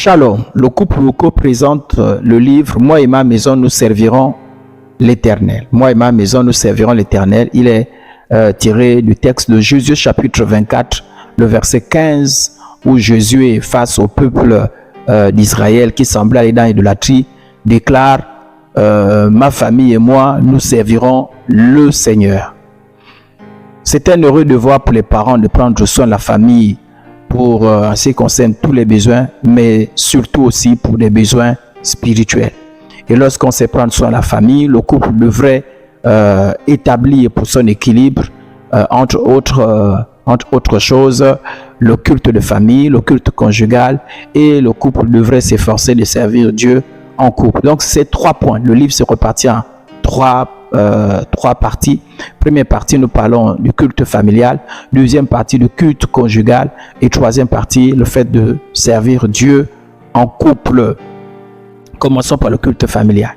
Shalom, le couple Louko présente le livre « Moi et ma maison, nous servirons l'Éternel ». « Moi et ma maison, nous servirons l'Éternel ». Il est tiré du texte de Jésus chapitre 24, le verset 15, où Jésus est face au peuple d'Israël qui semblait aller dans l'idolâtrie, déclare « Ma famille et moi, nous servirons le Seigneur ». C'est un heureux devoir pour les parents de prendre soin de la famille pour en ce qui concerne tous les besoins, mais surtout aussi pour des besoins spirituels. Et lorsqu'on sait prendre soin de la famille, le couple devrait établir pour son équilibre, entre autres choses, le culte de famille, le culte conjugal, et le couple devrait s'efforcer de servir Dieu en couple. Donc ces 3 points, le livre se répartit en 3 parties. Première partie, nous parlons du culte familial. Deuxième partie, du culte conjugal. Et troisième partie, le fait de servir Dieu en couple. Commençons par le culte familial.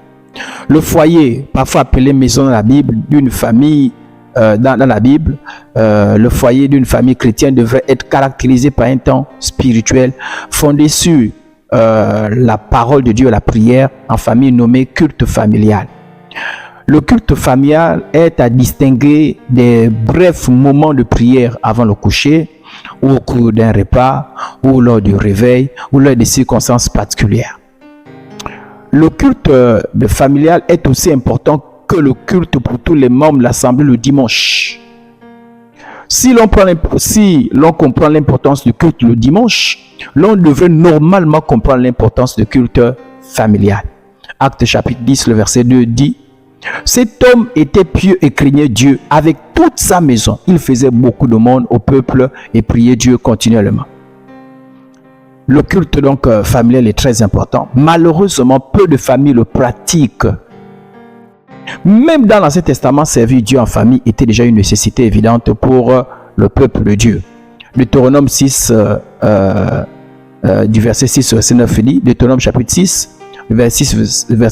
Le foyer, parfois appelé maison dans la Bible, d'une famille, dans la Bible, le foyer d'une famille chrétienne devrait être caractérisé par un temps spirituel fondé sur la parole de Dieu, la prière, en famille nommée culte familial. Le culte familial est à distinguer des brefs moments de prière avant le coucher, ou au cours d'un repas, ou lors du réveil, ou lors des circonstances particulières. Le culte familial est aussi important que le culte pour tous les membres de l'Assemblée le dimanche. Si l'on comprend l'importance du culte le dimanche, l'on devrait normalement comprendre l'importance du culte familial. Actes chapitre 10, le verset 2 dit: cet homme était pieux et craignait Dieu avec toute sa maison. Il faisait beaucoup de monde au peuple et priait Dieu continuellement. Le culte donc familial est très important. Malheureusement, peu de familles le pratiquent. Même dans l'Ancien Testament, servir Dieu en famille était déjà une nécessité évidente pour le peuple de Dieu. Deutéronome 6, du verset 6 au verset 9 dit, Deutéronome chapitre 6, verset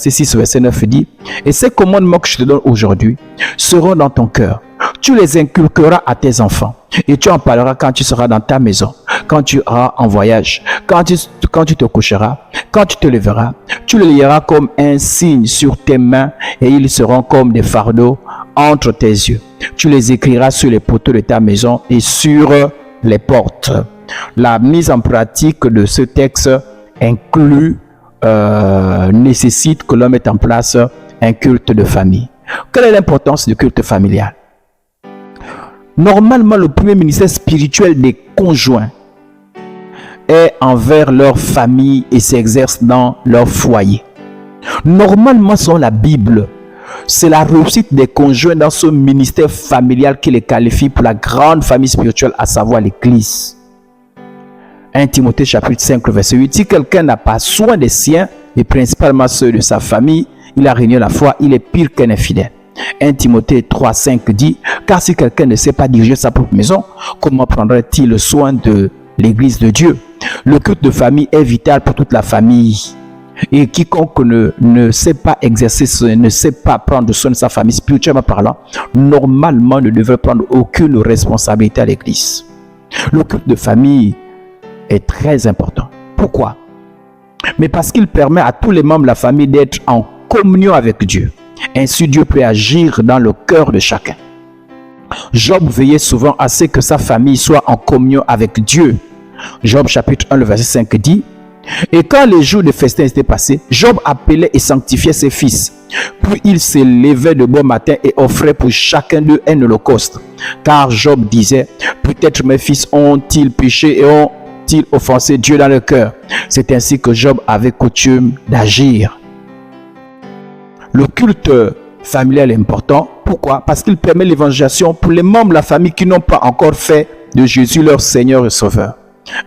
6 au verset 9 dit: et ces commandements que je te donne aujourd'hui seront dans ton cœur. Tu les inculqueras à tes enfants et tu en parleras quand tu seras dans ta maison, quand tu iras en voyage, quand tu te coucheras, quand tu te lèveras. Tu les lieras comme un signe sur tes mains et ils seront comme des fardeaux entre tes yeux. Tu les écriras sur les poteaux de ta maison et sur les portes. La mise en pratique de ce texte nécessite que l'on mette en place un culte de famille. Quelle est l'importance du culte familial? Normalement, le premier ministère spirituel des conjoints est envers leur famille et s'exerce dans leur foyer. Normalement, selon la Bible, c'est la réussite des conjoints dans ce ministère familial qui les qualifie pour la grande famille spirituelle, à savoir l'Église. 1 Timothée chapitre 5, verset 8. Si quelqu'un n'a pas soin des siens, et principalement ceux de sa famille, il a régné la foi, il est pire qu'un infidèle. 1 Timothée 3, 5 dit: car si quelqu'un ne sait pas diriger sa propre maison, comment prendrait-il le soin de l'Église de Dieu? Le culte de famille est vital pour toute la famille. Et quiconque ne sait pas exercer, ne sait pas prendre soin de sa famille, spirituellement parlant, normalement ne devrait prendre aucune responsabilité à l'Église. Le culte de famille est très important. Pourquoi? Mais parce qu'il permet à tous les membres de la famille d'être en communion avec Dieu. Ainsi, Dieu peut agir dans le cœur de chacun. Job veillait souvent à ce que sa famille soit en communion avec Dieu. Job chapitre 1, le verset 5 dit: et quand les jours de festin étaient passés, Job appelait et sanctifiait ses fils. Puis il se levait de bon matin et offrait pour chacun d'eux un holocauste. Car Job disait: peut-être mes fils ont-ils péché et ont-ils offensé Dieu dans leur cœur. C'est ainsi que Job avait coutume d'agir. Le culte familial est important. Pourquoi? Parce qu'il permet l'évangélisation pour les membres de la famille qui n'ont pas encore fait de Jésus leur Seigneur et Sauveur.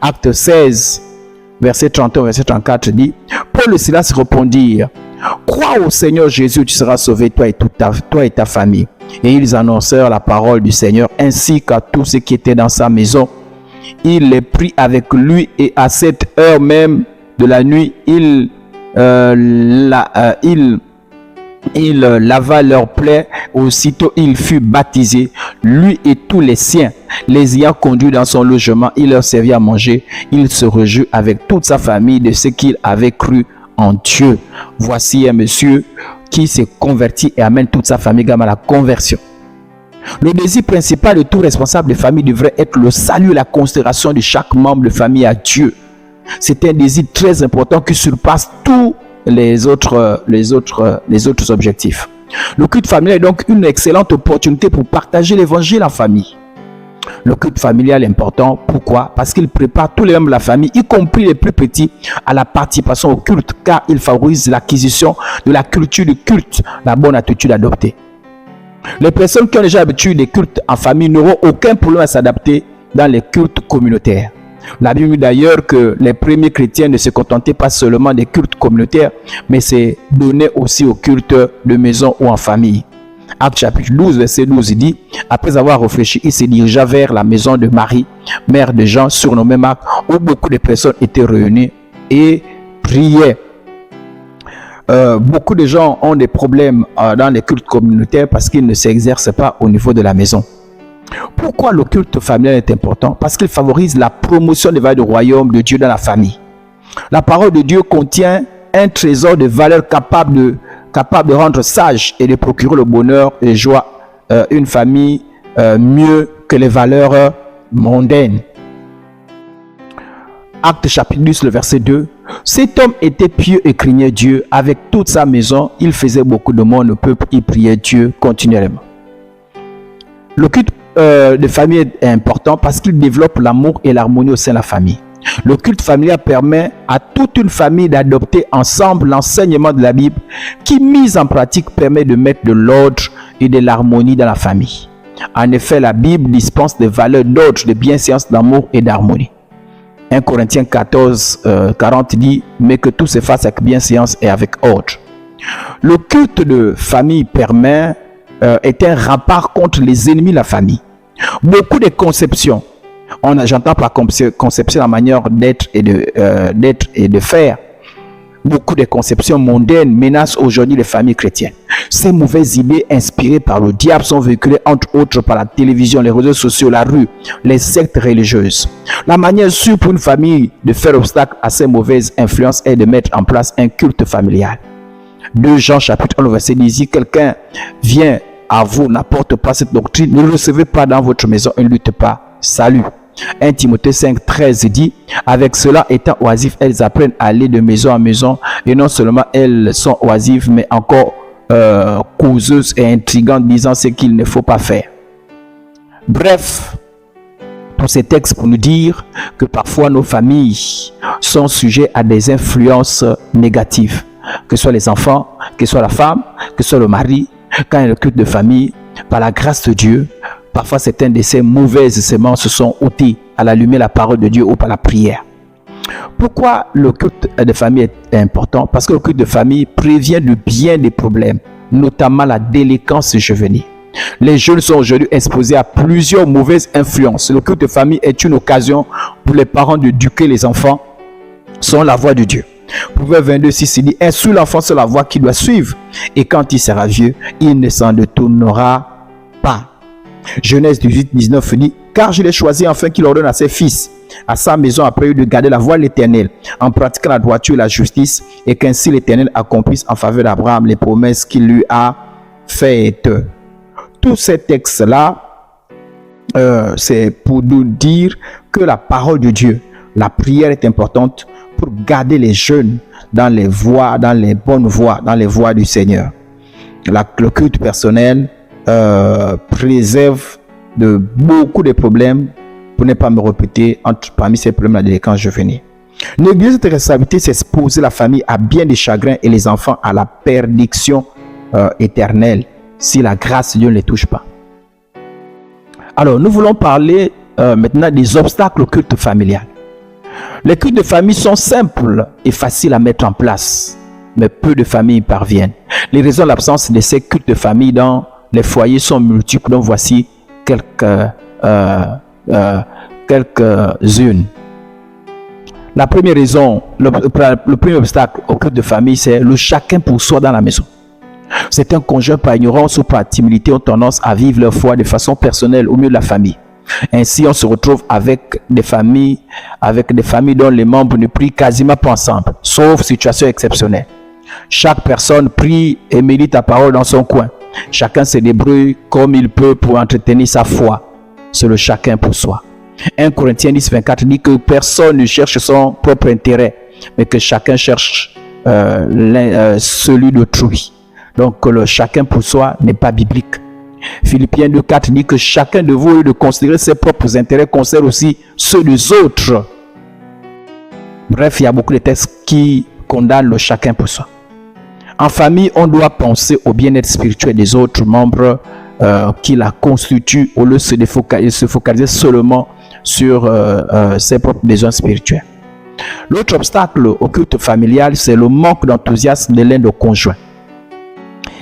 Acte 16, verset 31, verset 34 dit: Paul et Silas répondirent: crois au Seigneur Jésus, tu seras sauvé, toi et ta famille. Et ils annoncèrent la parole du Seigneur ainsi qu'à tous ceux qui étaient dans sa maison. Il les prit avec lui et à cette heure même de la nuit, il lava leurs plaies. Aussitôt il fut baptisé. lui et tous les siens, les ayant conduits dans son logement, il leur servit à manger. Il se réjouit avec toute sa famille de ce qu'il avait cru en Dieu. Voici un monsieur qui s'est converti et amène toute sa famille à la conversion. Le désir principal de tout responsable de famille devrait être le salut et la considération de chaque membre de famille à Dieu. C'est un désir très important qui surpasse tous les autres objectifs. Le culte familial est donc une excellente opportunité pour partager l'évangile en famille. Le culte familial est important. Pourquoi? Parce qu'il prépare tous les membres de la famille, y compris les plus petits, à la participation au culte, car il favorise l'acquisition de la culture du culte, la bonne attitude adoptée. Les personnes qui ont déjà l'habitude des cultes en famille n'auront aucun problème à s'adapter dans les cultes communautaires. La Bible dit d'ailleurs que les premiers chrétiens ne se contentaient pas seulement des cultes communautaires, mais se donnaient aussi aux cultes de maison ou en famille. Actes chapitre 12, verset 12 dit, après avoir réfléchi, il se dirigea vers la maison de Marie, mère de Jean, surnommée Marc, où beaucoup de personnes étaient réunies et priaient. Beaucoup de gens ont des problèmes dans les cultes communautaires parce qu'ils ne s'exercent pas au niveau de la maison. Pourquoi le culte familial est important? Parce qu'il favorise la promotion des valeurs du royaume de Dieu dans la famille. La parole de Dieu contient un trésor de valeurs capable de rendre sage et de procurer le bonheur et la joie une famille mieux que les valeurs mondaines. Actes chapitre 10, le verset 2. Cet homme était pieux et craignait Dieu. Avec toute sa maison, il faisait beaucoup de monde au peuple, il priait Dieu continuellement. Le culte de famille est important parce qu'il développe l'amour et l'harmonie au sein de la famille. Le culte familial permet à toute une famille d'adopter ensemble l'enseignement de la Bible qui, mis en pratique, permet de mettre de l'ordre et de l'harmonie dans la famille. En effet, la Bible dispense des valeurs d'ordre, de bienséance, d'amour et d'harmonie. 1 Corinthiens 14, 40 dit « Mais que tout se fasse avec bienséance et avec ordre ». Le culte de famille est un rempart contre les ennemis de la famille. Beaucoup de conceptions, j'entends par conception la manière d'être et de faire. Beaucoup de conceptions mondaines menacent aujourd'hui les familles chrétiennes. Ces mauvaises idées inspirées par le diable sont véhiculées entre autres par la télévision, les réseaux sociaux, la rue, les sectes religieuses. La manière sûre pour une famille de faire obstacle à ces mauvaises influences est de mettre en place un culte familial. 2 Jean chapitre 1 verset 10 dit, quelqu'un vient à vous, n'apporte pas cette doctrine, ne le recevez pas dans votre maison et ne lutte pas. Salut. 1 Timothée 5, 13 dit, avec cela étant oisifs, elles apprennent à aller de maison en maison et non seulement elles sont oisives, mais encore causeuses et intrigantes, disant ce qu'il ne faut pas faire. Bref, tous ces textes pour nous dire que parfois nos familles sont sujets à des influences négatives, que ce soit les enfants, que ce soit la femme, que ce soit le mari. Quand il y a le culte de famille, par la grâce de Dieu, parfois certaines de ces mauvaises semences se sont ôtées à la lumière de la parole de Dieu ou par la prière. Pourquoi le culte de famille est important? Parce que le culte de famille prévient de bien des problèmes, notamment la délinquance juvénile. Les jeunes sont aujourd'hui exposés à plusieurs mauvaises influences. Le culte de famille est une occasion pour les parents d'éduquer les enfants selon la voie de Dieu. Proverbe 22, 6 dit, instruis l'enfant sur la voie qu'il doit suivre, et quand il sera vieux, il ne s'en détournera pas. Genèse 18, 19 dit, car je l'ai choisi afin qu'il ordonne à ses fils, à sa maison après eux, de garder la voie de l'Éternel, en pratiquant la droiture et la justice, et qu'ainsi l'Éternel accomplisse en faveur d'Abraham les promesses qu'il lui a faites. Tous ces textes-là, c'est pour nous dire que la parole de Dieu, la prière est importante pour garder les jeunes dans les voies, dans les bonnes voies, dans les voies du Seigneur. Le culte personnel préserve de beaucoup de problèmes, pour ne pas me répéter, parmi ces problèmes la délinquance juvénile. Négliger cette responsabilité, c'est exposer la famille à bien des chagrins et les enfants à la perdition éternelle si la grâce de Dieu ne les touche pas. Alors, nous voulons parler maintenant des obstacles au culte familial. Les cultes de famille sont simples et faciles à mettre en place, mais peu de familles y parviennent. Les raisons de l'absence de ces cultes de famille dans les foyers sont multiples, donc voici quelques-unes. La première raison, le premier obstacle au culte de famille, c'est le chacun pour soi dans la maison. Certains conjoints, par ignorance ou par timidité, ont tendance à vivre leur foi de façon personnelle au milieu de la famille. Ainsi, on se retrouve avec des familles dont les membres ne prient quasiment pas ensemble, sauf situation exceptionnelle. Chaque personne prie et médite la parole dans son coin. Chacun se débrouille comme il peut pour entretenir sa foi. C'est le chacun pour soi. 1 Corinthiens 10, 24 dit que personne ne cherche son propre intérêt, mais que chacun cherche celui d'autrui. Donc le chacun pour soi n'est pas biblique. Philippiens 2, 4 dit que chacun de vous, au lieu de considérer ses propres intérêts, considère aussi ceux des autres. Bref, il y a beaucoup de textes qui condamnent le chacun pour soi. En famille, on doit penser au bien-être spirituel des autres membres qui la constituent au lieu de se focaliser seulement sur ses propres besoins spirituels. L'autre obstacle au culte familial, c'est le manque d'enthousiasme de l'un des conjoints.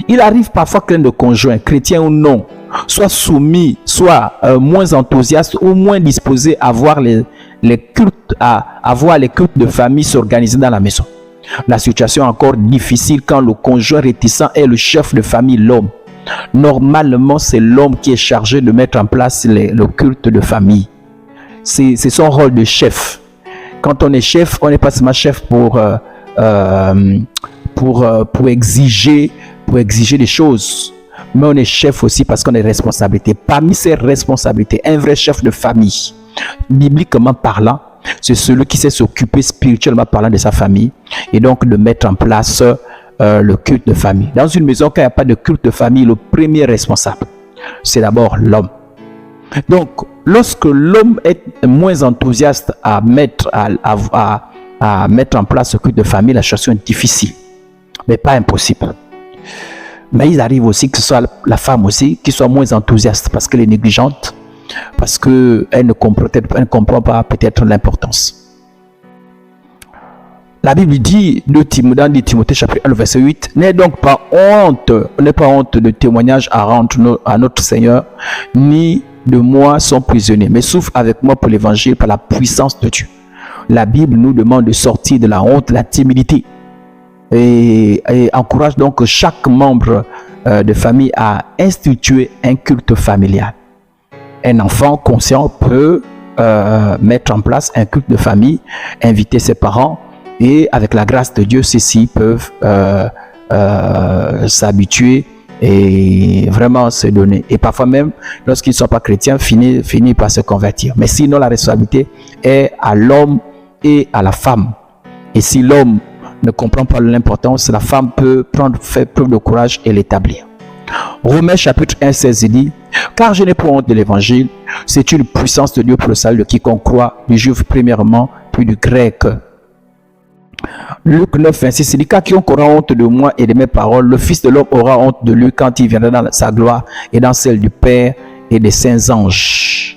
Il arrive parfois que l'un des conjoints, chrétien ou non, soit soumis, soit moins enthousiaste ou moins disposé à voir les cultes de famille s'organiser dans la maison. La situation est encore difficile quand le conjoint réticent est le chef de famille, l'homme. Normalement, c'est l'homme qui est chargé de mettre en place le culte de famille. C'est son rôle de chef. Quand on est chef, on n'est pas seulement chef pour exiger des choses, mais on est chef aussi parce qu'on a des responsabilités. Parmi ces responsabilités, un vrai chef de famille, bibliquement parlant, c'est celui qui sait s'occuper spirituellement parlant de sa famille et donc de mettre en place le culte de famille. Dans une maison, quand il n'y a pas de culte de famille, le premier responsable, c'est d'abord l'homme. Donc, lorsque l'homme est moins enthousiaste à mettre en place ce culte de famille, la situation est difficile, mais pas impossible. Mais il arrive aussi que ce soit la femme aussi qui soit moins enthousiaste parce qu'elle est négligente, parce qu'elle ne comprend pas peut-être l'importance. La Bible dit dans 2 Timothée chapitre 1 verset 8, n'ayez donc pas honte de témoignage à rendre à notre Seigneur, ni de moi son prisonnier, mais souffre avec moi pour l'évangile par la puissance de Dieu. La Bible nous demande de sortir de la honte, de la timidité et encourage donc chaque membre de famille à instituer un culte familial. Un enfant conscient peut mettre en place un culte de famille, inviter ses parents et avec la grâce de Dieu, ceux-ci peuvent s'habituer et vraiment se donner. Et parfois même, lorsqu'ils ne sont pas chrétiens, finissent par se convertir. Mais sinon, la responsabilité est à l'homme et à la femme. Et si l'homme ne comprend pas l'importance, la femme peut faire preuve de courage et l'établir. Romains chapitre 1, 16 dit, car je n'ai pas honte de l'évangile, c'est une puissance de Dieu pour le salut de quiconque croit, du juif premièrement, puis du grec. Luc 9, 26 dit, car quiconque aura honte de moi et de mes paroles, le Fils de l'homme aura honte de lui quand il viendra dans sa gloire et dans celle du Père et des saints anges.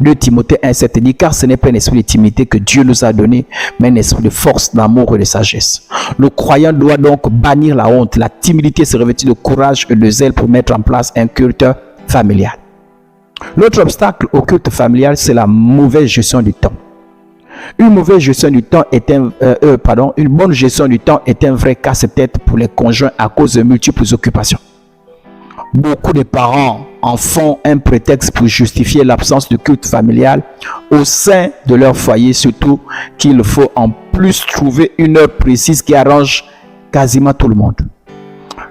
2 Timothée 1, 7 dit, car ce n'est pas un esprit de timidité que Dieu nous a donné, mais un esprit de force, d'amour et de sagesse. Le croyant doit donc bannir la honte, la timidité, se revêtir de courage et de zèle pour mettre en place un culte familial. L'autre obstacle au culte familial, c'est la mauvaise gestion du temps. Une bonne gestion du temps est un vrai casse-tête pour les conjoints à cause de multiples occupations. Beaucoup de parents en font un prétexte pour justifier l'absence de culte familial au sein de leur foyer, surtout qu'il faut en plus trouver une heure précise qui arrange quasiment tout le monde.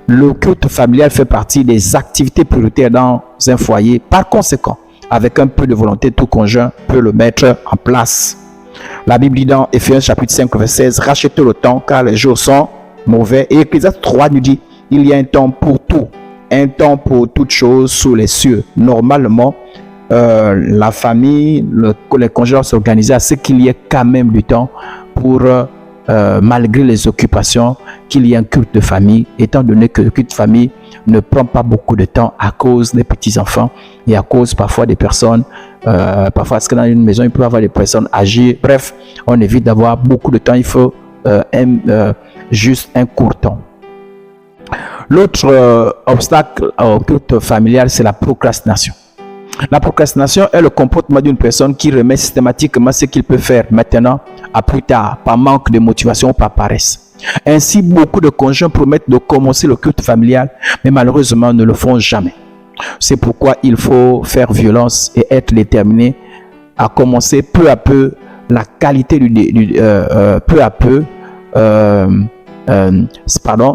Le culte familial fait partie des activités prioritaires dans un foyer. Par conséquent, avec un peu de volonté, tout conjoint peut le mettre en place. La Bible dit dans Éphésiens chapitre 5 verset 16, rachetez le temps car les jours sont mauvais. Et Ecclésiaste 3 nous dit, il y a un temps pour tout. Un temps pour toutes choses sous les cieux. Normalement, la famille, les conjoints s'organiser à ce qu'il y ait quand même du temps pour, malgré les occupations, qu'il y ait un culte de famille, étant donné que le culte de famille ne prend pas beaucoup de temps à cause des petits-enfants et à cause parfois des personnes, parfois parce que dans une maison, il peut y avoir des personnes âgées. Bref, on évite d'avoir beaucoup de temps, il faut juste un court temps. L'autre obstacle au culte familial, c'est la procrastination. La procrastination est le comportement d'une personne qui remet systématiquement ce qu'il peut faire maintenant à plus tard, par manque de motivation ou par paresse. Ainsi, beaucoup de conjoints promettent de commencer le culte familial, mais malheureusement ne le font jamais. C'est pourquoi il faut faire violence et être déterminé à commencer peu à peu la qualité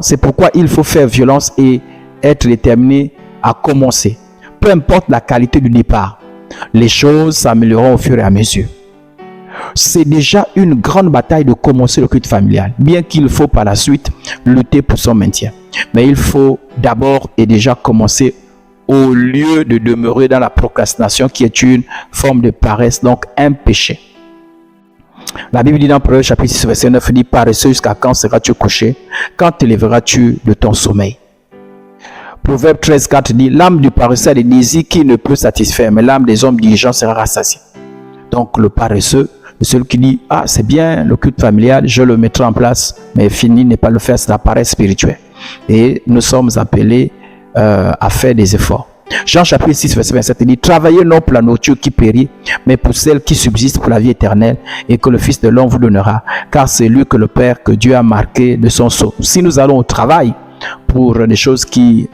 c'est pourquoi il faut faire violence et être déterminé à commencer. Peu importe la qualité du départ, les choses s'amélioreront au fur et à mesure. C'est déjà une grande bataille de commencer le culte familial, bien qu'il faut par la suite lutter pour son maintien. Mais il faut d'abord et déjà commencer au lieu de demeurer dans la procrastination qui est une forme de paresse, donc un péché. La Bible dit dans Proverbe chapitre 6 verset 9, dit: paresseux, jusqu'à quand seras-tu couché? Quand te lèveras-tu de ton sommeil? Proverbe 13, 4 dit: l'âme du paresseux a des désirs qui ne peut satisfaire, mais l'âme des hommes diligents sera rassasiée. Donc le paresseux, celui qui dit: ah, c'est bien le culte familial, je le mettrai en place, mais fini n'est pas le faire, c'est la paresse spirituelle. Et nous sommes appelés à faire des efforts. Jean chapitre 6 verset 27 dit: travaillez non pour la nourriture qui périt, mais pour celle qui subsiste pour la vie éternelle, et que le Fils de l'homme vous donnera, car c'est lui que le Père, que Dieu a marqué de son sceau. Si nous allons au travail pour des choses qui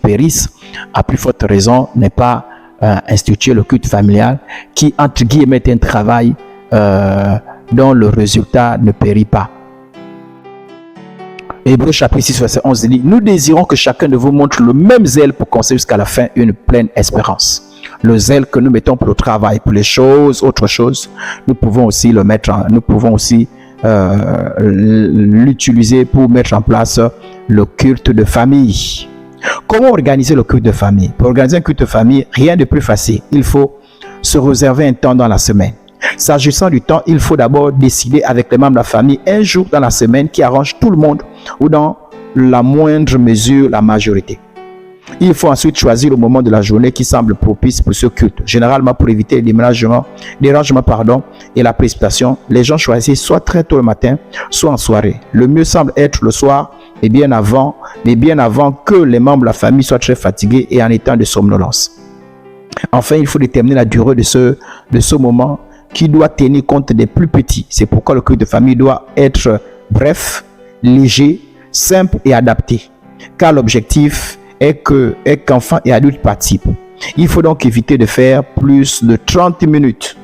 périssent, à plus forte raison n'est pas instituer le culte familial qui, entre guillemets, est un travail dont le résultat ne périt pas. Hébreux chapitre 6 verset 11 dit: nous désirons que chacun de vous montre le même zèle pour conserver jusqu'à la fin une pleine espérance. Le zèle que nous mettons pour le travail, pour les choses, autre chose, nous pouvons aussi l'utiliser pour mettre en place le culte de famille. Comment organiser le culte de famille? Pour organiser un culte de famille, rien de plus facile. Il faut se réserver un temps dans la semaine. S'agissant du temps, il faut d'abord décider avec les membres de la famille un jour dans la semaine qui arrange tout le monde ou dans la moindre mesure la majorité. Il faut ensuite choisir le moment de la journée qui semble propice pour ce culte. Généralement, pour éviter les dérangements et la précipitation, les gens choisissent soit très tôt le matin, soit en soirée. Le mieux semble être le soir, mais bien avant que les membres de la famille soient très fatigués et en état de somnolence. Enfin, il faut déterminer la durée de ce moment qui doit tenir compte des plus petits. C'est pourquoi le culte de famille doit être bref, léger, simple et adapté, car l'objectif est qu'enfants et adultes participent. Il faut donc éviter de faire plus de 30 minutes,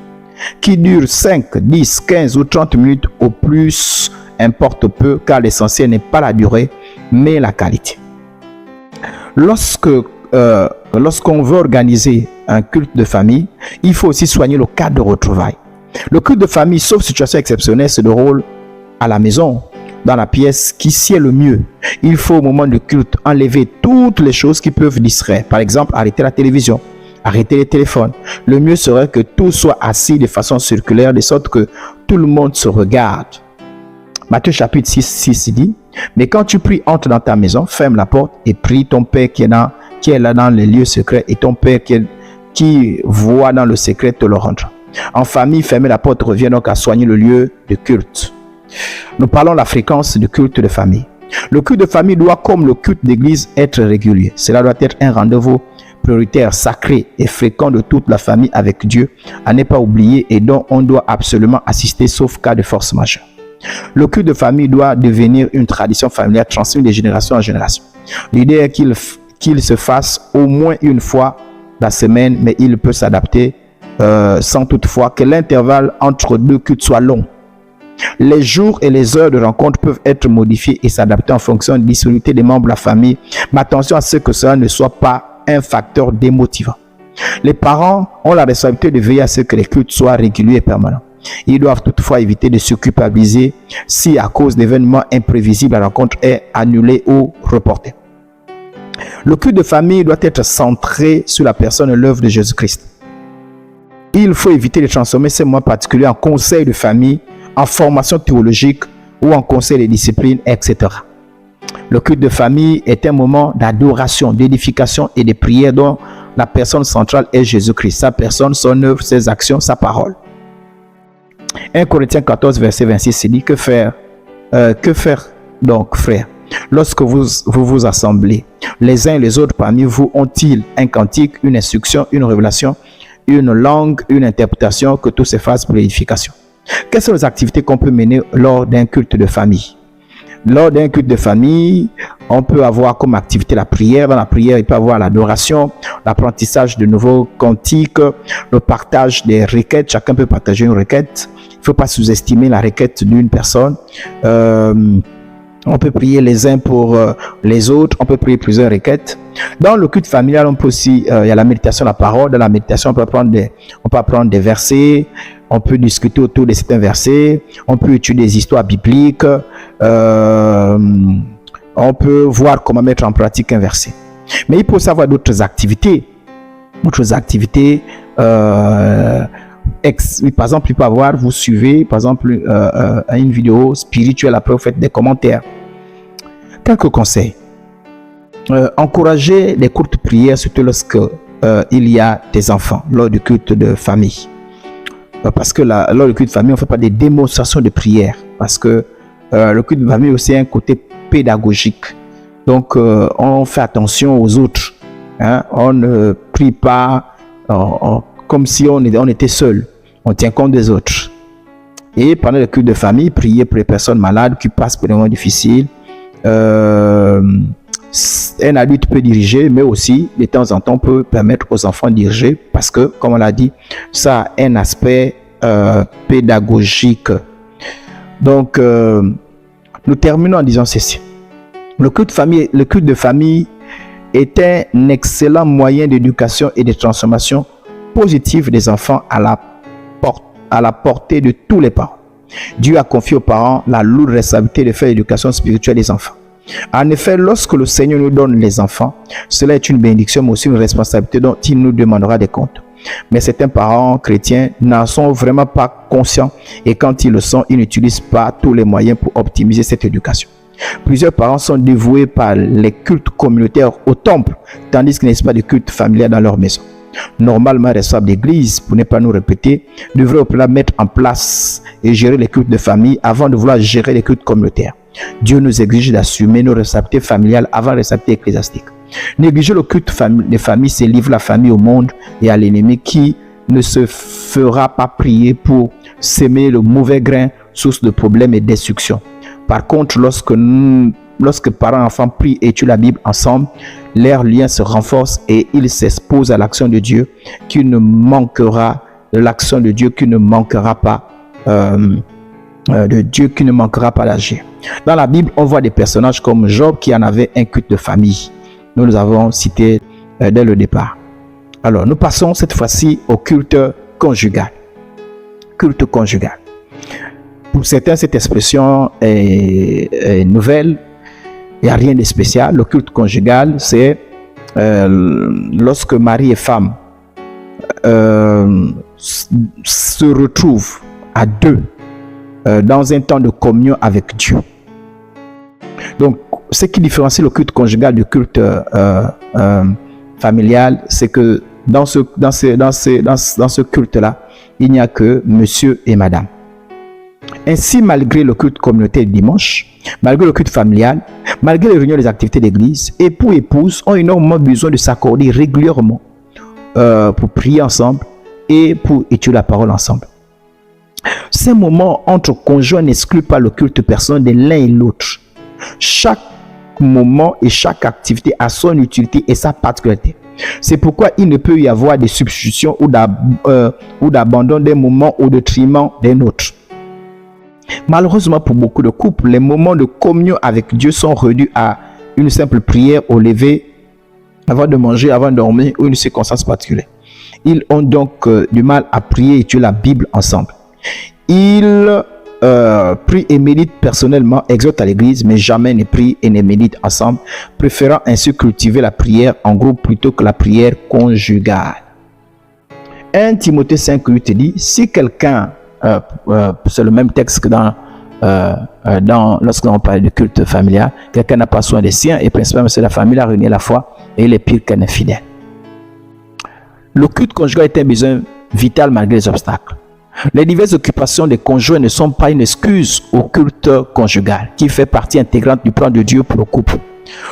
qui durent 5, 10, 15 ou 30 minutes au plus, importe peu, car l'essentiel n'est pas la durée, mais la qualité. Lorsqu'on veut organiser un culte de famille, il faut aussi soigner le cadre de retrouvailles. Le culte de famille, sauf situation exceptionnelle, se déroule à la maison, dans la pièce qui sied le mieux. Il faut au moment du culte enlever toutes les choses qui peuvent distraire. Par exemple, arrêter la télévision, arrêter les téléphones. Le mieux serait que tout soit assis de façon circulaire, de sorte que tout le monde se regarde. Matthieu chapitre 6 dit: mais quand tu pries, entre dans ta maison, ferme la porte et prie ton Père qui est là dans les lieux secrets, et ton Père qui voit dans le secret te le rendra. En famille, fermer la porte revient donc à soigner le lieu de culte. Nous parlons de la fréquence du culte de famille. Le culte de famille doit, comme le culte d'église, être régulier. Cela doit être un rendez-vous prioritaire, sacré et fréquent de toute la famille avec Dieu, à ne pas oublier et dont on doit absolument assister sauf cas de force majeure. Le culte de famille doit devenir une tradition familiale transmise de génération en génération. L'idée est qu'il se fasse au moins une fois la semaine, mais il peut s'adapter sans toutefois que l'intervalle entre deux cultes soit long. Les jours et les heures de rencontre peuvent être modifiés et s'adapter en fonction de la disponibilité des membres de la famille, mais attention à ce que cela ne soit pas un facteur démotivant. Les parents ont la responsabilité de veiller à ce que les cultes soient réguliers et permanents. Ils doivent toutefois éviter de se culpabiliser si à cause d'événements imprévisibles la rencontre est annulée ou reportée. Le culte de famille doit être centré sur la personne et l'œuvre de Jésus-Christ. Il faut éviter de transformer ces moments particuliers en conseils de famille, en formation théologique ou en conseil de discipline, etc. Le culte de famille est un moment d'adoration, d'édification et de prière dont la personne centrale est Jésus-Christ. Sa personne, son œuvre, ses actions, sa parole. 1 Corinthiens 14, verset 26, c'est dit: que faire donc, frère? lorsque vous assemblez, les uns et les autres parmi vous ont-ils un cantique, une instruction, une révélation, une langue, une interprétation, que tout se fasse pour l'édification? Quelles sont les activités qu'on peut mener lors d'un culte de famille? Lors d'un culte de famille, on peut avoir comme activité la prière. Dans la prière, il peut y avoir l'adoration, l'apprentissage de nouveaux cantiques, le partage des requêtes. Chacun peut partager une requête. Il ne faut pas sous-estimer la requête d'une personne. On peut prier les uns pour les autres. On peut prier plusieurs requêtes. Dans le culte familial, on peut aussi, il y a la méditation, la parole. Dans la méditation, on peut apprendre des versets. On peut discuter autour de certains versets. On peut étudier des histoires bibliques. On peut voir comment mettre en pratique un verset. Mais il peut aussi avoir d'autres activités. Par exemple, il peut avoir, vous suivez, par exemple, une vidéo spirituelle, après vous faites des commentaires. Quelques conseils. Encouragez les courtes prières, surtout lorsque il y a des enfants, lors du culte de famille. Parce que lors du culte de famille, on ne fait pas des démonstrations de prière. Parce que le culte de famille aussi a un côté pédagogique. Donc, on fait attention aux autres. Hein? On ne prie pas comme si on était seul. On tient compte des autres. Et pendant le culte de famille, priez pour les personnes malades qui passent par des moments difficiles. Un adulte peut diriger, mais aussi, de temps en temps, on peut permettre aux enfants de diriger parce que, comme on l'a dit, ça a un aspect pédagogique. Donc, nous terminons en disant ceci. Le culte de famille est un excellent moyen d'éducation et de transformation positive des enfants à la portée de tous les parents. Dieu a confié aux parents la lourde responsabilité de faire l'éducation spirituelle des enfants. En effet, lorsque le Seigneur nous donne les enfants, cela est une bénédiction, mais aussi une responsabilité dont il nous demandera des comptes. Mais certains parents chrétiens n'en sont vraiment pas conscients et quand ils le sont, ils n'utilisent pas tous les moyens pour optimiser cette éducation. Plusieurs parents sont dévoués par les cultes communautaires au temple, tandis qu'il n'existe pas de culte familial dans leur maison. Normalement, responsables d'église, pour ne pas nous répéter, devraient au plan mettre en place et gérer les cultes de famille avant de vouloir gérer les cultes communautaires. Dieu nous exige d'assumer nos responsabilités familiales avant les responsabilités ecclésiastiques. Négliger le culte de famille, c'est livrer la famille au monde et à l'ennemi qui ne se fera pas prier pour s'aimer le mauvais grain, source de problèmes et destruction. Par contre, lorsque parents et enfants prient et étudient la Bible ensemble, leur lien se renforce et ils s'exposent à l'action de Dieu qui ne manquera pas d'agir. Dans la Bible, on voit des personnages comme Job qui en avait un culte de famille. Nous les avons cités dès le départ. Alors, nous passons cette fois-ci au culte conjugal. Culte conjugal. Pour certains, cette expression est nouvelle. Il n'y a rien de spécial. Le culte conjugal, c'est lorsque mari et femme se retrouvent à deux dans un temps de communion avec Dieu. Donc, ce qui différencie le culte conjugal du culte familial, c'est que dans ce culte-là, il n'y a que monsieur et madame. Ainsi, malgré le culte communautaire du dimanche, malgré le culte familial, malgré les réunions des activités d'église, époux et épouses ont énormément besoin de s'accorder régulièrement pour prier ensemble et pour étudier la parole ensemble. Ces moments entre conjoints n'excluent pas le culte personnel de l'un et l'autre. Chaque moment et chaque activité a son utilité et sa particularité. C'est pourquoi il ne peut y avoir de substitution ou d'abandon d'un moment au détriment d'un autre. Malheureusement pour beaucoup de couples, les moments de communion avec Dieu sont réduits à une simple prière au lever, avant de manger, avant de dormir ou une circonstance particulière. Ils ont donc du mal à prier et étudier la Bible ensemble. Ils prient et méditent personnellement, exhortent à l'église, mais jamais ne prient et ne méditent ensemble, préférant ainsi cultiver la prière en groupe plutôt que la prière conjugale. 1 Timothée 5:8 dit, si quelqu'un, c'est le même texte que lorsqu'on parle de culte familial, quelqu'un n'a pas soin des siens et principalement c'est la famille a réuni la foi et il est pire qu'un infidèle. Le culte conjugal est un besoin vital malgré les obstacles. Les diverses occupations des conjoints ne sont pas une excuse au culte conjugal, qui fait partie intégrante du plan de Dieu pour le couple.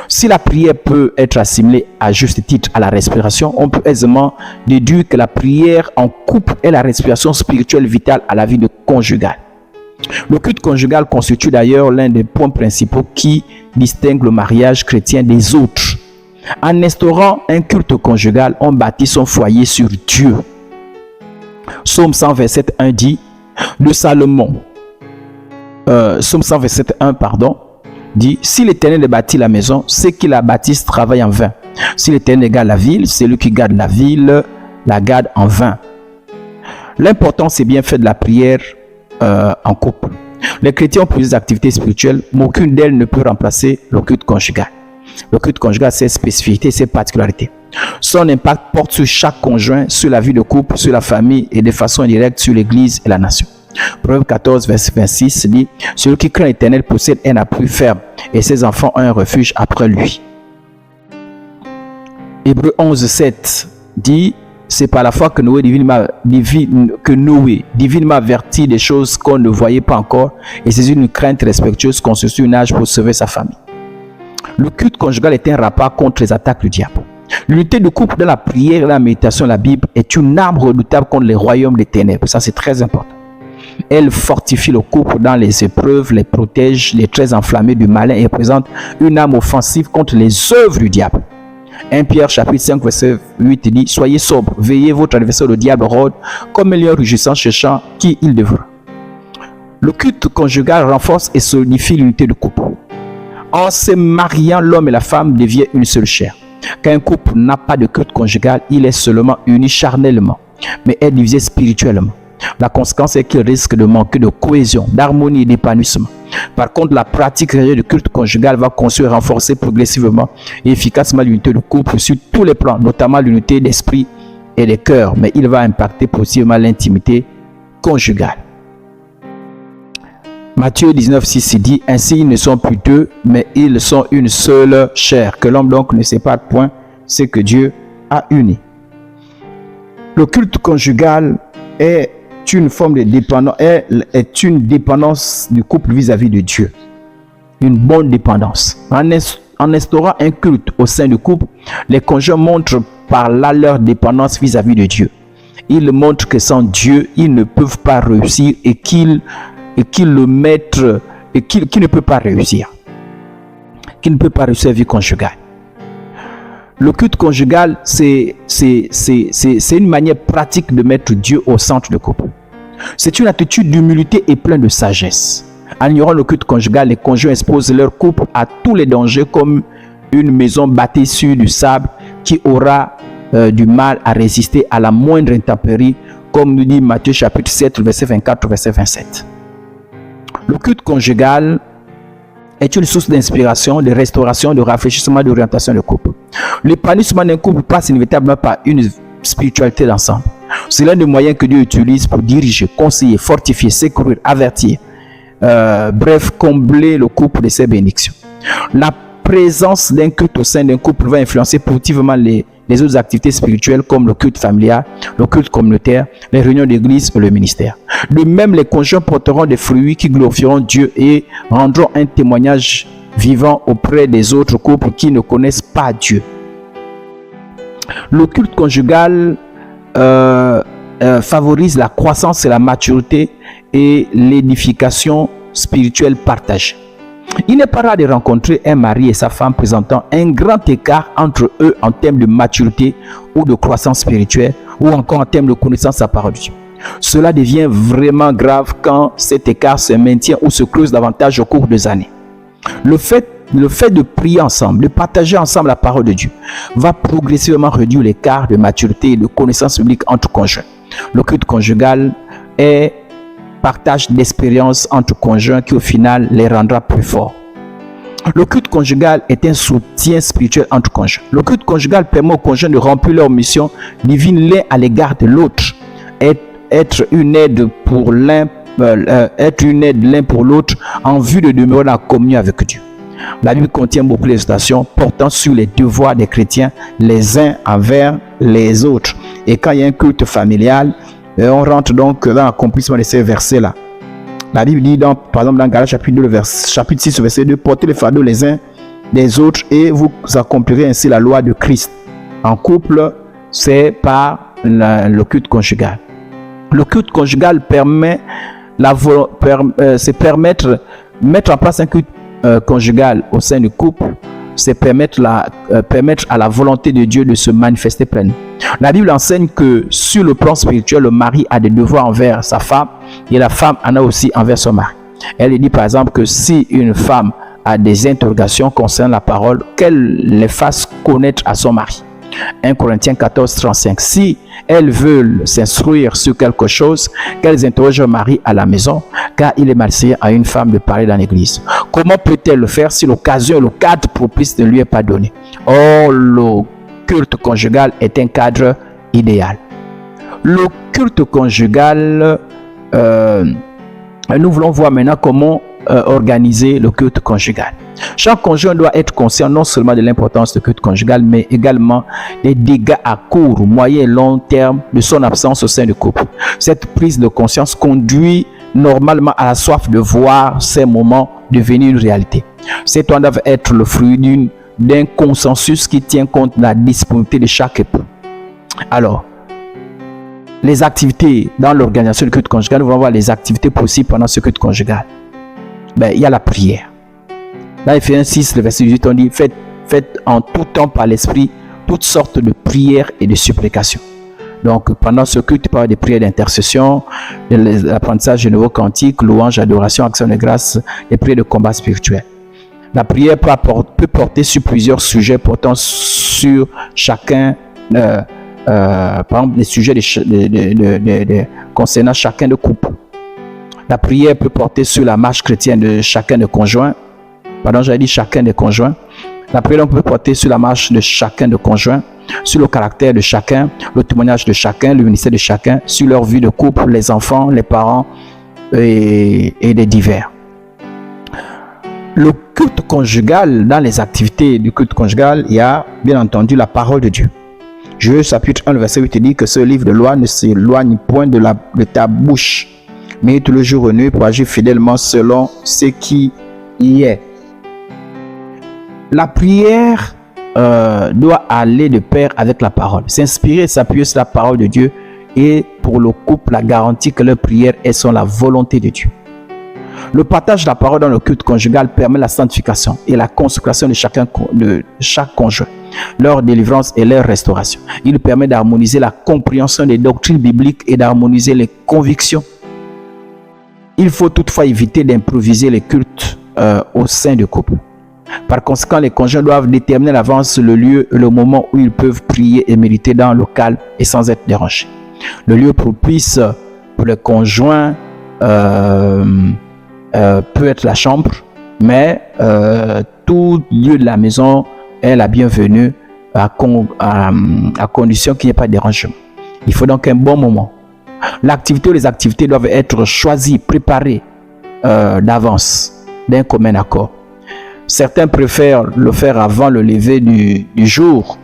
Si la prière peut être assimilée à juste titre à la respiration, on peut aisément déduire que la prière en couple est la respiration spirituelle vitale à la vie de conjugale. Le culte conjugal constitue d'ailleurs l'un des points principaux qui distingue le mariage chrétien des autres. En instaurant un culte conjugal, on bâtit son foyer sur Dieu. Psaume 127.1 dit de Salomon, Psaume 127.1 dit: si l'Éternel bâtit la maison, ceux qui la bâtissent travaillent en vain. Si l'Éternel garde la ville, celui qui garde la ville la garde en vain. L'importance et bienfait de la prière en couple. Les chrétiens ont plusieurs activités spirituelles, mais aucune d'elles ne peut remplacer le culte conjugal. Le culte conjugal, ses spécificités, ses particularités. Son impact porte sur chaque conjoint, sur la vie de couple, sur la famille et de façon indirecte sur l'Église et la nation. Proverbe 14, verset 26 dit: celui qui craint l'Éternel possède un appui ferme et ses enfants ont un refuge après lui. Hébreux 11, 7 dit: c'est par la foi que Noé divinement avertit des choses qu'on ne voyait pas encore, et c'est une crainte respectueuse constitue une âge pour sauver sa famille. Le culte conjugal est un rempart contre les attaques du diable. L'unité de couple dans la prière et la méditation de la Bible est une arme redoutable contre les royaumes des ténèbres. Ça, c'est très important. Elle fortifie le couple dans les épreuves, les protège, les traits enflammés du malin et présente une arme offensive contre les œuvres du diable. 1 Pierre chapitre 5 verset 8 dit: soyez sobres, veillez, votre adversaire le diable rôde comme un lion rugissant cherchant qui il devra. Le culte conjugal renforce et solidifie l'unité du couple. En se mariant, l'homme et la femme deviennent une seule chair. Quand un couple n'a pas de culte conjugal, il est seulement uni charnellement, mais est divisé spirituellement. La conséquence est qu'il risque de manquer de cohésion, d'harmonie et d'épanouissement. Par contre, la pratique réelle du culte conjugal va construire et renforcer progressivement et efficacement l'unité du couple sur tous les plans, notamment l'unité d'esprit et de cœur, mais il va impacter positivement l'intimité conjugale. Matthieu 19, 6 dit: ainsi ils ne sont plus deux, mais ils sont une seule chair. Que l'homme donc ne sépare point ce que Dieu a uni. Le culte conjugal est une forme de dépendance, est une dépendance du couple vis-à-vis de Dieu. Une bonne dépendance. En instaurant un culte au sein du couple, les conjoints montrent par là leur dépendance vis-à-vis de Dieu. Ils montrent que sans Dieu, ils ne peuvent pas réussir et qu'ils ne peut pas réussir. Qu'il ne peut pas réussir la vie conjugale. Le culte conjugal, c'est une manière pratique de mettre Dieu au centre du couple. C'est une attitude d'humilité et pleine de sagesse. En ignorant le culte conjugal, les conjoints exposent leur couple à tous les dangers comme une maison bâtie sur du sable qui aura du mal à résister à la moindre intempérie, comme nous dit Matthieu chapitre 7, verset 24, verset 27. Le culte conjugal est une source d'inspiration, de restauration, de rafraîchissement, d'orientation du couple. L'épanouissement d'un couple passe inévitablement par une spiritualité d'ensemble. C'est l'un des moyens que Dieu utilise pour diriger, conseiller, fortifier, secourir, avertir, bref, combler le couple de ses bénédictions. La présence d'un culte au sein d'un couple va influencer positivement les autres activités spirituelles comme le culte familial, le culte communautaire, les réunions d'église et le ministère. De même, les conjoints porteront des fruits qui glorifieront Dieu et rendront un témoignage vivant auprès des autres couples qui ne connaissent pas Dieu. Le culte conjugal favorise la croissance et la maturité et l'édification spirituelle partagée. Il n'est pas rare de rencontrer un mari et sa femme présentant un grand écart entre eux en termes de maturité ou de croissance spirituelle ou encore en termes de connaissance de la parole de Dieu. Cela devient vraiment grave quand cet écart se maintient ou se creuse davantage au cours des années. Le fait de prier ensemble, de partager ensemble la parole de Dieu va progressivement réduire l'écart de maturité et de connaissance biblique entre conjoints. Le culte conjugal est partage d'expériences entre conjoints qui au final les rendra plus forts. Le culte conjugal est un soutien spirituel entre conjoints. Le culte conjugal permet aux conjoints de remplir leur mission divine l'un à l'égard de l'autre, être une aide pour l'un, l'un pour l'autre en vue de demeurer en communion avec Dieu. La Bible contient beaucoup d'exhortations portant sur les devoirs des chrétiens les uns envers les autres. Et quand il y a un culte familial, Et on rentre donc dans l'accomplissement de ces versets-là. La Bible dit, par exemple, dans Galates chapitre 2, chapitre 6, verset 2, portez les fardeaux les uns des autres et vous accomplirez ainsi la loi de Christ. En couple, c'est par le culte conjugal. Le culte conjugal permet mettre en place un culte conjugal au sein du couple, c'est permettre à la volonté de Dieu de se manifester pleinement. La Bible enseigne que sur le plan spirituel, le mari a des devoirs envers sa femme et la femme en a aussi envers son mari. Elle dit par exemple que si une femme a des interrogations concernant la parole, qu'elle les fasse connaître à son mari. 1 Corinthiens 14, 35. Si elles veulent s'instruire sur quelque chose, qu'elles interrogent leur mari à la maison, car il est malsain à une femme de parler dans l'église. Comment peut-elle le faire si l'occasion et le cadre propice ne lui est pas donné? Or, le culte conjugal est un cadre idéal. Le culte conjugal, nous voulons voir maintenant comment organiser le culte conjugal. Chaque conjoint doit être conscient non seulement de l'importance du culte conjugal, mais également des dégâts à court, moyen et long terme de son absence au sein du couple. Cette prise de conscience conduit normalement à la soif de voir ces moments devenir une réalité. Ces temps doivent être le fruit d'un consensus qui tient compte de la disponibilité de chaque époux. Alors, les activités dans l'organisation du culte conjugal, nous allons voir les activités possibles pendant ce culte conjugal. Il y a la prière. Dans Ephésiens 6, le verset 18, on dit faites en tout temps par l'esprit toutes sortes de prières et de supplications. Donc, pendant ce culte, il peut y avoir des prières d'intercession, l'apprentissage de nouveaux cantiques, louanges, adoration, action de grâce, des prières de combat spirituel. La prière peut porter sur plusieurs sujets portant sur chacun, par exemple, les sujets concernant chacun de couple. La prière peut porter sur la marche chrétienne de chacun des conjoints. Pardon, j'avais dit chacun des conjoints. La prière peut porter sur la marche de chacun des conjoints, sur le caractère de chacun, le témoignage de chacun, le ministère de chacun, sur leur vie de couple, les enfants, les parents et les divers. Le culte conjugal, dans les activités du culte conjugal, il y a bien entendu la parole de Dieu. Joël chapitre 1, le verset 8 dit que ce livre de loi ne s'éloigne point de ta bouche, mais tout le jour et nuit pour agir fidèlement selon ce qui y est. La prière doit aller de pair avec la parole. S'inspirer et s'appuyer sur la parole de Dieu et pour le couple, la garantie que leur prière est sur la volonté de Dieu. Le partage de la parole dans le culte conjugal permet la sanctification et la consécration de chaque conjoint, leur délivrance et leur restauration. Il permet d'harmoniser la compréhension des doctrines bibliques et d'harmoniser les convictions. Il faut toutefois éviter d'improviser les cultes au sein du couple. Par conséquent, les conjoints doivent déterminer à l'avance le lieu et le moment où ils peuvent prier et méditer dans le calme et sans être dérangés. Le lieu propice pour les conjoints peut être la chambre, mais tout lieu de la maison est la bienvenue à condition qu'il n'y ait pas de dérangement. Il faut donc un bon moment. L'activité ou les activités doivent être choisies, préparées d'avance, d'un commun accord. Certains préfèrent le faire avant le lever du jour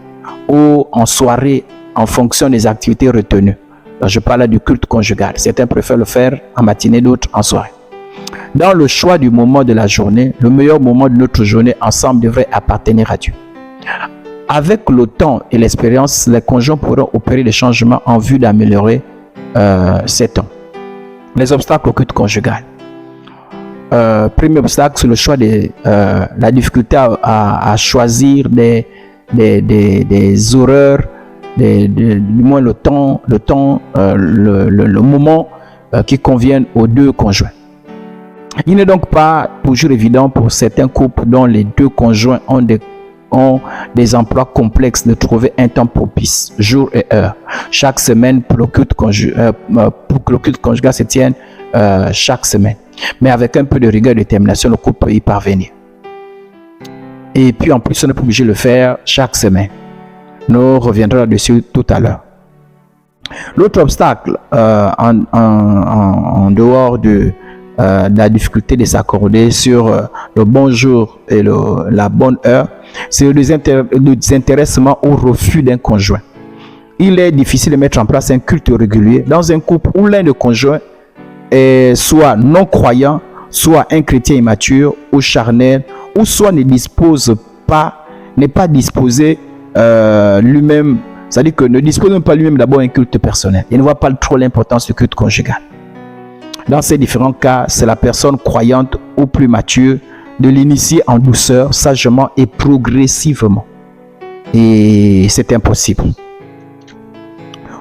ou en soirée en fonction des activités retenues. Alors, je parle du culte conjugal. Certains préfèrent le faire en matinée, d'autres en soirée. Dans le choix du moment de la journée, le meilleur moment de notre journée ensemble devrait appartenir à Dieu. Avec le temps et l'expérience, les conjoints pourront opérer des changements en vue d'améliorer ces temps. Les obstacles au culte conjugal. Premier obstacle, c'est le choix la difficulté à choisir des horaires, du moins le moment qui convienne aux deux conjoints. Il n'est donc pas toujours évident pour certains couples dont les deux conjoints ont des emplois complexes de trouver un temps propice, jour et heure, chaque semaine pour que le culte conjugal se tienne chaque semaine. Mais avec un peu de rigueur et de détermination, le couple peut y parvenir. Et puis en plus, on n'est pas obligé de le faire chaque semaine. Nous reviendrons là-dessus tout à l'heure. L'autre obstacle, en dehors de la difficulté de s'accorder sur le bon jour et la bonne heure, c'est le désintéressement ou refus d'un conjoint. il est difficile de mettre en place un culte régulier dans un couple où l'un des conjoints est soit non croyant, soit un chrétien immature ou charnel, ou soit n'est pas disposé lui-même, c'est-à-dire que ne dispose même pas lui-même d'abord un culte personnel. Il ne voit pas trop l'importance du culte conjugal. Dans ces différents cas, c'est la personne croyante ou plus mature de l'initier en douceur, sagement et progressivement. Et c'est impossible.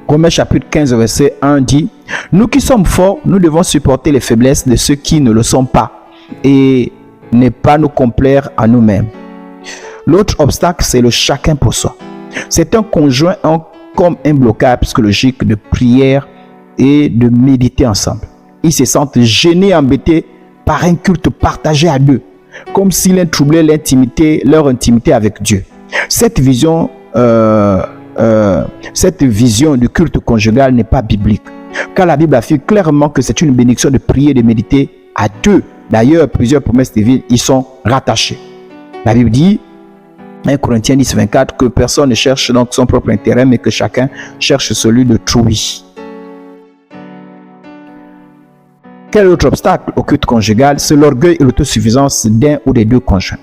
Romains chapitre 15, verset 1 dit: « Nous qui sommes forts, nous devons supporter les faiblesses de ceux qui ne le sont pas et ne pas nous complaire à nous-mêmes. » L'autre obstacle, c'est le chacun pour soi. C'est un conjoint comme un blocage psychologique de prière et de méditer ensemble. Ils se sentent gênés, embêtés par un culte partagé à deux, comme si l'un troublait leur intimité avec Dieu. Cette vision du culte conjugal n'est pas biblique, car la Bible affirme clairement que c'est une bénédiction de prier et de méditer à deux. D'ailleurs, plusieurs promesses divines y sont rattachées. La Bible dit, 1 Corinthiens 10, 24, que personne ne cherche donc son propre intérêt, mais que chacun cherche celui d'autrui. Quel autre obstacle au culte conjugal? C'est l'orgueil et l'autosuffisance d'un ou des deux conjoints.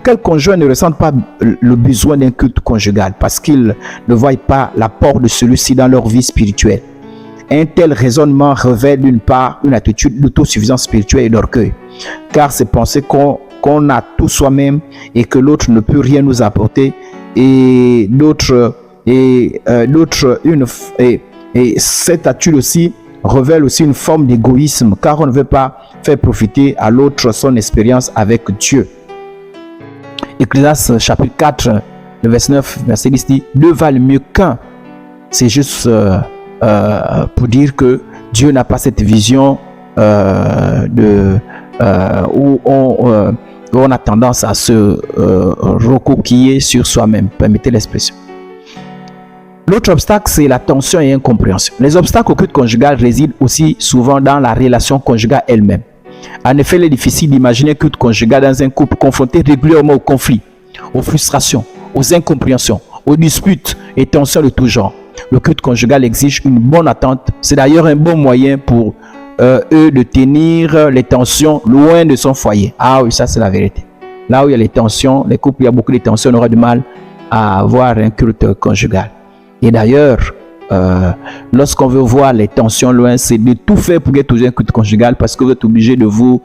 Quel conjoint ne ressent pas le besoin d'un culte conjugal parce qu'ils ne voient pas l'apport de celui-ci dans leur vie spirituelle? Un tel raisonnement révèle d'une part une attitude d'autosuffisance spirituelle et d'orgueil, car c'est penser qu'on a tout soi-même et que l'autre ne peut rien nous apporter, et cette attitude aussi révèle aussi une forme d'égoïsme, car on ne veut pas faire profiter à l'autre son expérience avec Dieu. Ecclésiaste chapitre 4, le verset 9, verset 10 dit: « Deux valent mieux qu'un. » C'est juste pour dire que Dieu n'a pas cette vision où on a tendance à se recoquiller sur soi-même. Permettez l'expression. L'autre obstacle, c'est la tension et l'incompréhension. Les obstacles au culte conjugal résident aussi souvent dans la relation conjugale elle-même. En effet, il est difficile d'imaginer un culte conjugal dans un couple confronté régulièrement aux conflits, aux frustrations, aux incompréhensions, aux disputes et tensions de tout genre. Le culte conjugal exige une bonne attente. C'est d'ailleurs un bon moyen pour eux de tenir les tensions loin de son foyer. Ah oui, ça c'est la vérité. Là où il y a les tensions, les couples, il y a beaucoup de tensions, on aura du mal à avoir un culte conjugal. Et d'ailleurs, lorsqu'on veut voir les tensions loin, c'est de tout faire pour qu'il y ait toujours un culte conjugal, parce que vous êtes obligé de vous,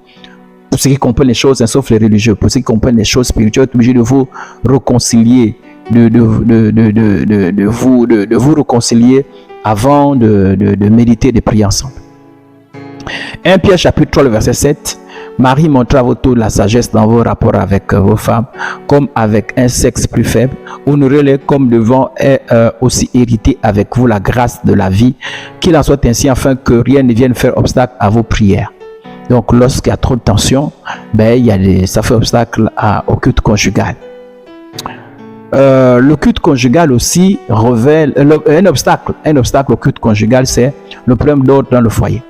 pour ceux qui comprennent les choses, hein, sauf les religieux, pour ceux qui comprennent les choses spirituelles, vous êtes obligé de vous réconcilier, de vous réconcilier avant de méditer, de prier ensemble. 1 Pierre chapitre 3, le verset 7. Marie montra à vos tours la sagesse dans vos rapports avec vos femmes, comme avec un sexe plus faible. Honorez-les comme devant aussi hériter avec vous la grâce de la vie, qu'il en soit ainsi afin que rien ne vienne faire obstacle à vos prières. Donc lorsqu'il y a trop de tension, ça fait obstacle au culte conjugal. Le culte conjugal aussi révèle un obstacle au culte conjugal, c'est le problème d'ordre dans le foyer.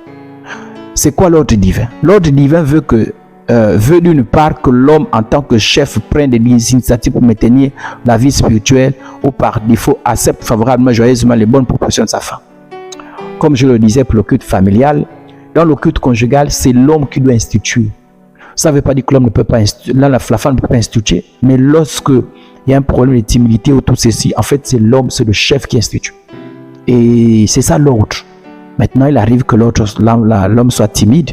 C'est quoi l'ordre divin? L'ordre divin veut d'une part que l'homme en tant que chef prenne des initiatives pour maintenir la vie spirituelle, ou par défaut accepte favorablement, joyeusement les bonnes propositions de sa femme. Comme je le disais pour le culte familial, dans le culte conjugal, c'est l'homme qui doit instituer. Ça ne veut pas dire que l'homme ne peut pas instituer, la femme ne peut pas instituer, mais lorsque il y a un problème de timidité ou tout ceci, en fait c'est l'homme, c'est le chef qui institue. Et c'est ça l'ordre. Maintenant, il arrive que l'homme soit timide.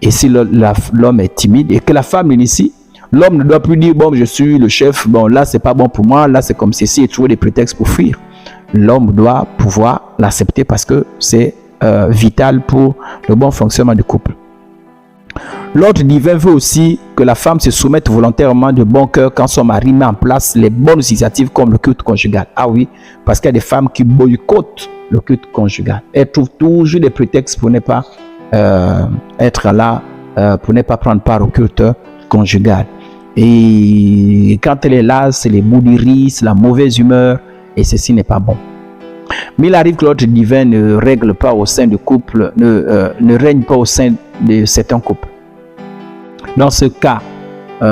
Et si l'homme est timide et que la femme l'initie, l'homme ne doit plus dire: bon, je suis le chef, bon, là, c'est pas bon pour moi, là, c'est comme ceci, et trouver des prétextes pour fuir. L'homme doit pouvoir l'accepter parce que c'est vital pour le bon fonctionnement du couple. L'ordre divin veut aussi que la femme se soumette volontairement de bon cœur quand son mari met en place les bonnes initiatives comme le culte conjugal. Ah oui, parce qu'il y a des femmes qui boycottent le culte conjugal. Elles trouvent toujours des prétextes pour ne pas être là, pour ne pas prendre part au culte conjugal. Et quand elle est là, c'est les bouderies, c'est la mauvaise humeur, et ceci n'est pas bon. Mais il arrive que l'ordre divin ne règle pas au sein du couple, ne règne pas au sein de certains couples. Dans ce cas, nous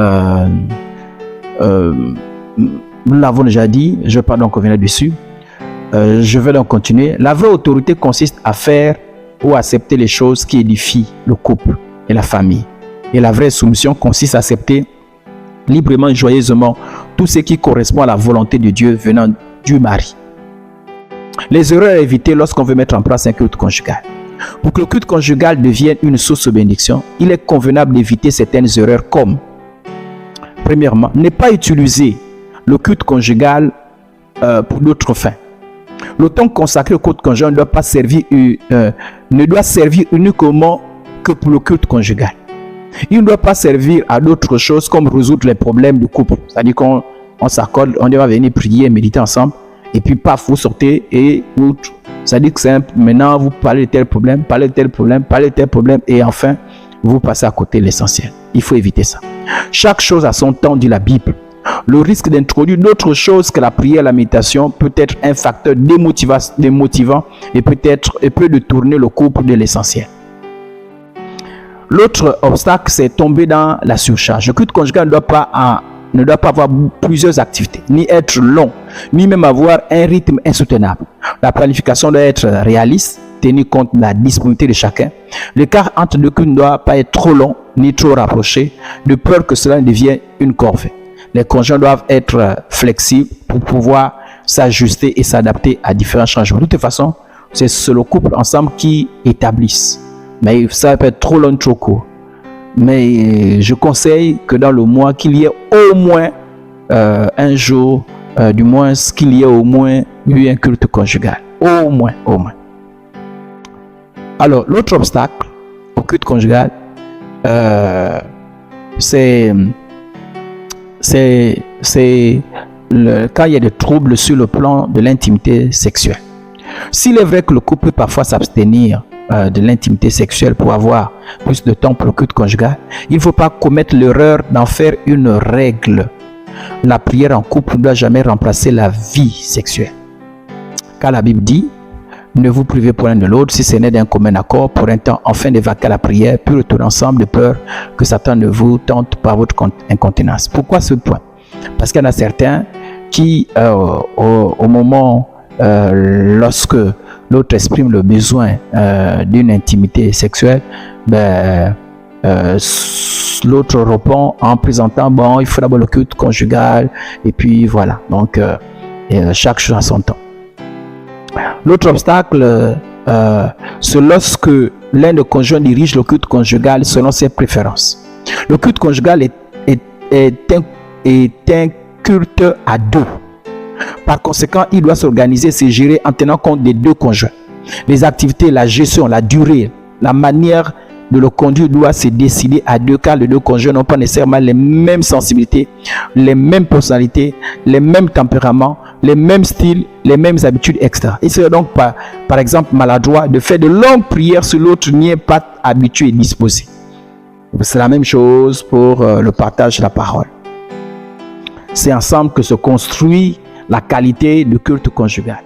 l'avons déjà dit, je ne vais pas donc revenir dessus. je vais donc continuer. La vraie autorité consiste à faire ou accepter les choses qui édifient le couple et la famille. Et la vraie soumission consiste à accepter librement et joyeusement tout ce qui correspond à la volonté de Dieu venant du mari. Les erreurs à éviter lorsqu'on veut mettre en place un culte conjugal. Pour que le culte conjugal devienne une source de bénédiction, il est convenable d'éviter certaines erreurs comme, premièrement, ne pas utiliser le culte conjugal pour d'autres fins. Le temps consacré au culte conjugal ne doit servir uniquement que pour le culte conjugal. Il ne doit pas servir à d'autres choses comme résoudre les problèmes du couple. C'est-à-dire qu'on s'accorde, on va venir prier, méditer ensemble, et puis paf, vous sortez et vous... C'est-à-dire que c'est maintenant vous parlez de tel problème, parlez de tel problème, parlez de tel problème, et enfin, vous passez à côté de l'essentiel. Il faut éviter ça. Chaque chose a son temps, dit la Bible. Le risque d'introduire d'autres choses que la prière et la méditation peut être un facteur démotivant et peut détourner le couple de l'essentiel. L'autre obstacle, c'est tomber dans la surcharge. Le culte conjugal ne doit pas avoir plusieurs activités, ni être long, ni même avoir un rythme insoutenable. La planification doit être réaliste, tenir compte de la disponibilité de chacun. L'écart entre deux cultes ne doit pas être trop long, ni trop rapproché, de peur que cela devienne une corvée. Les conjoints doivent être flexibles pour pouvoir s'ajuster et s'adapter à différents changements. De toute façon, c'est le couple ensemble qui établissent. Mais ça peut être trop long, trop court. Mais je conseille que dans le mois, qu'il y ait au moins un jour, du moins qu'il y ait au moins eu un culte conjugal. Au moins. Alors, l'autre obstacle au culte conjugal, c'est quand il y a des troubles sur le plan de l'intimité sexuelle. S'il est vrai que le couple peut parfois s'abstenir de l'intimité sexuelle pour avoir plus de temps pour le culte conjugal, il ne faut pas commettre l'erreur d'en faire une règle. La prière en couple ne doit jamais remplacer la vie sexuelle. Car la Bible dit, ne vous privez point l'un de l'autre si ce n'est d'un commun accord pour un temps, afin d'évacuer la prière, puis retourner ensemble de peur que Satan ne vous tente par votre incontinence. Pourquoi ce point? Parce qu'il y en a certains qui, au moment lorsque l'autre exprime le besoin d'une intimité sexuelle, l'autre répond en présentant, bon, il faut d'abord le culte conjugal, et puis voilà. Donc, chaque chose a son temps. L'autre obstacle, c'est lorsque l'un des conjoints dirige le culte conjugal selon ses préférences. Le culte conjugal est un culte à deux. Par conséquent, il doit s'organiser et se gérer en tenant compte des deux conjoints. Les activités, la gestion, la durée, la manière de le conduire doit se décider à deux, car les deux conjoints n'ont pas nécessairement les mêmes sensibilités, les mêmes personnalités, les mêmes tempéraments, les mêmes styles, les mêmes habitudes, etc. Il serait donc par exemple maladroit de faire de longues prières si l'autre n'y est pas habitué et disposé. C'est la même chose pour le partage de la parole. C'est ensemble que se construit la qualité du culte conjugal.